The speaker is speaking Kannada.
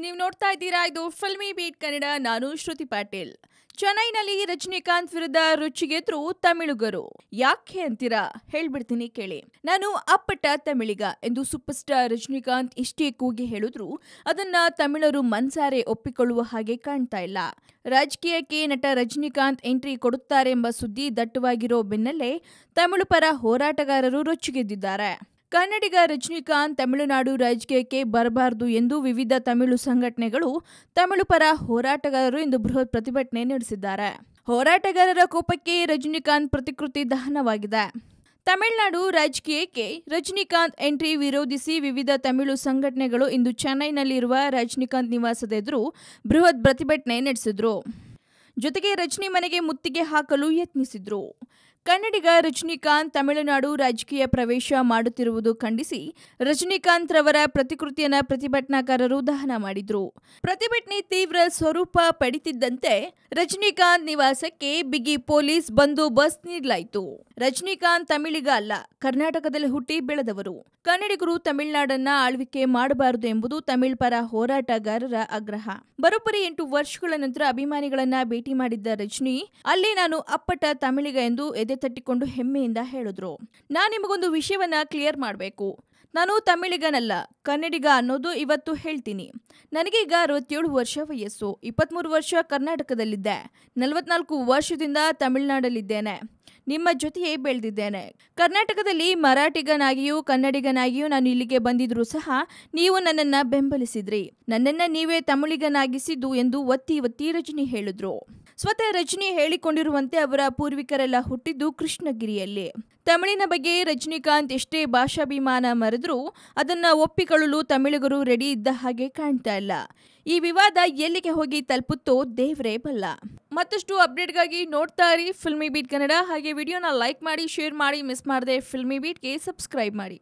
ನೀವು ನೋಡ್ತಾ ಇದ್ದೀರಾ ಇದು ಫಿಲ್ಮಿ ಬೀಟ್ ಕನ್ನಡ. ನಾನು ಶ್ರುತಿ ಪಾಟೀಲ್. ಚೆನ್ನೈನಲ್ಲಿ ರಜನಿಕಾಂತ್ ವಿರುದ್ಧ ರುಚಿಗೆದ್ರು ತಮಿಳುಗರು. ಯಾಕೆ ಅಂತೀರಾ? ಹೇಳ್ಬಿಡ್ತೀನಿ ಕೇಳಿ. ನಾನು ಅಪ್ಪಟ ತಮಿಳಿಗ ಎಂದು ಸೂಪರ್ ಸ್ಟಾರ್ ರಜನಿಕಾಂತ್ ಇಷ್ಟೇ ಕೂಗಿ ಹೇಳಿದ್ರು ಅದನ್ನ ತಮಿಳರು ಮನ್ಸಾರೆ ಒಪ್ಪಿಕೊಳ್ಳುವ ಹಾಗೆ ಕಾಣ್ತಾ ಇಲ್ಲ. ರಾಜಕೀಯಕ್ಕೆ ನಟ ರಜನಿಕಾಂತ್ ಎಂಟ್ರಿ ಕೊಡುತ್ತಾರೆ ಎಂಬ ಸುದ್ದಿ ದಟ್ಟವಾಗಿರೋ ಬೆನ್ನಲ್ಲೇ ತಮಿಳು ಪರ ಹೋರಾಟಗಾರರು ರೊಚ್ಚಿಗೆದ್ದಿದ್ದಾರೆ. ಕನ್ನಡಿಗ ರಜನಿಕಾಂತ್ ತಮಿಳುನಾಡು ರಾಜಕೀಯಕ್ಕೆ ಬರಬಾರದು ಎಂದು ವಿವಿಧ ತಮಿಳು ಸಂಘಟನೆಗಳು, ತಮಿಳು ಪರ ಹೋರಾಟಗಾರರು ಇಂದು ಬೃಹತ್ ಪ್ರತಿಭಟನೆ ನಡೆಸಿದ್ದಾರೆ. ಹೋರಾಟಗಾರರ ಕೋಪಕ್ಕೆ ರಜನಿಕಾಂತ್ ಪ್ರತಿಕೃತಿ ದಹನವಾಗಿದೆ. ತಮಿಳುನಾಡು ರಾಜಕೀಯಕ್ಕೆ ರಜನಿಕಾಂತ್ ಎಂಟ್ರಿ ವಿರೋಧಿಸಿ ವಿವಿಧ ತಮಿಳು ಸಂಘಟನೆಗಳು ಇಂದು ಚೆನ್ನೈನಲ್ಲಿರುವ ರಜನಿಕಾಂತ್ ನಿವಾಸದ ಎದುರು ಬೃಹತ್ ಪ್ರತಿಭಟನೆ ನಡೆಸಿದ್ರು. ಜೊತೆಗೆ ರಜನಿ ಮನೆಗೆ ಮುತ್ತಿಗೆ ಹಾಕಲು ಯತ್ನಿಸಿದ್ರು. ಕನ್ನಡಿಗ ರಜನಿಕಾಂತ್ ತಮಿಳುನಾಡು ರಾಜಕೀಯ ಪ್ರವೇಶ ಮಾಡುತ್ತಿರುವುದು ಖಂಡಿಸಿ ರಜನಿಕಾಂತ್ ರವರ ಪ್ರತಿಕೃತಿಯನ್ನ ಪ್ರತಿಭಟನಾಕಾರರು ದಹನ ಮಾಡಿದ್ರು. ಪ್ರತಿಭಟನೆ ತೀವ್ರ ಸ್ವರೂಪ ಪಡೆದಿದ್ದಂತೆ ರಜನಿಕಾಂತ್ ನಿವಾಸಕ್ಕೆ ಬಿಗಿ ಪೊಲೀಸ್ ಬಂದೋಬಸ್ತ್ ನೀಡಲಾಯಿತು. ರಜನಿಕಾಂತ್ ತಮಿಳಿಗ ಅಲ್ಲ, ಕರ್ನಾಟಕದಲ್ಲಿ ಹುಟ್ಟಿ ಬೆಳೆದವರು. ಕನ್ನಡಿಗರು ತಮಿಳುನಾಡನ್ನ ಆಳ್ವಿಕೆ ಮಾಡಬಾರದು ಎಂಬುದು ತಮಿಳ್ ಪರ ಹೋರಾಟಗಾರರ ಆಗ್ರಹ. ಬರೋಬ್ಬರಿ 8 ವರ್ಷಗಳ ನಂತರ ಅಭಿಮಾನಿಗಳನ್ನ ಭೇಟಿ ಮಾಡಿದ್ದ ರಜನಿ ಅಲ್ಲಿ ನಾನು ಅಪ್ಪಟ ತಮಿಳಿಗ ಎಂದು ಎದೆ ತಟ್ಟಿಕೊಂಡು ಹೆಮ್ಮೆಯಿಂದ ಹೇಳಿದ್ರು. ನಾನು ನಿಮಗೊಂದು ವಿಷಯವನ್ನ ಕ್ಲಿಯರ್ ಮಾಡಬೇಕು. ನಾನು ತಮಿಳಿಗನಲ್ಲ, ಕನ್ನಡಿಗ ಅನ್ನೋದು ಇವತ್ತು ಹೇಳ್ತೀನಿ. ನನಗೀಗ 67 ವರ್ಷ ವಯಸ್ಸು. 23 ವರ್ಷ ಕರ್ನಾಟಕದಲ್ಲಿದ್ದೆ. 44 ವರ್ಷದಿಂದ ತಮಿಳುನಾಡಲ್ಲಿದ್ದೇನೆ. ನಿಮ್ಮ ಜೊತೆಯೇ ಬೆಳೆದಿದ್ದೇನೆ. ಕರ್ನಾಟಕದಲ್ಲಿ ಮರಾಠಿಗನಾಗಿಯೂ ಕನ್ನಡಿಗನಾಗಿಯೂ ನಾನು ಇಲ್ಲಿಗೆ ಬಂದಿದ್ರೂ ಸಹ ನೀವು ನನ್ನನ್ನ ಬೆಂಬಲಿಸಿದ್ರಿ. ನನ್ನನ್ನ ನೀವೇ ತಮಿಳಿಗನಾಗಿಸಿದ್ದು ಎಂದು ಒತ್ತಿ ಒತ್ತಿ ರಜನಿ ಹೇಳಿದ್ರು. ಸ್ವತಃ ರಜನಿ ಹೇಳಿಕೊಂಡಿರುವಂತೆ ಅವರ ಪೂರ್ವಿಕರೆಲ್ಲ ಹುಟ್ಟಿದ್ದು ಕೃಷ್ಣಗಿರಿಯಲ್ಲಿ. ತಮಿಳಿನ ಬಗ್ಗೆ ರಜನಿಕಾಂತ್ ಎಷ್ಟೇ ಭಾಷಾಭಿಮಾನ ಮರೆದ್ರೂ ಅದನ್ನ ಒಪ್ಪಿಕೊಳ್ಳಲು ತಮಿಳಿಗರು ರೆಡಿ ಇದ್ದ ಹಾಗೆ ಕಾಣ್ತಾ ಇಲ್ಲ. ಈ ವಿವಾದ ಎಲ್ಲಿಗೆ ಹೋಗಿ ತಲುಪುತ್ತೋ ದೇವ್ರೇ ಬಲ್ಲ. ಮತ್ತಷ್ಟು ಅಪ್ಡೇಟ್ಗಾಗಿ ನೋಡ್ತಾ ಇರಿ ಫಿಲ್ಮಿ ಬೀಟ್ ಕನ್ನಡ. ಹಾಗೆ ವಿಡಿಯೋನ ಲೈಕ್ ಮಾಡಿ, ಶೇರ್ ಮಾಡಿ, ಮಿಸ್ ಮಾಡದೆ ಫಿಲ್ಮಿ ಬೀಟ್ಗೆ ಸಬ್ಸ್ಕ್ರೈಬ್ ಮಾಡಿ.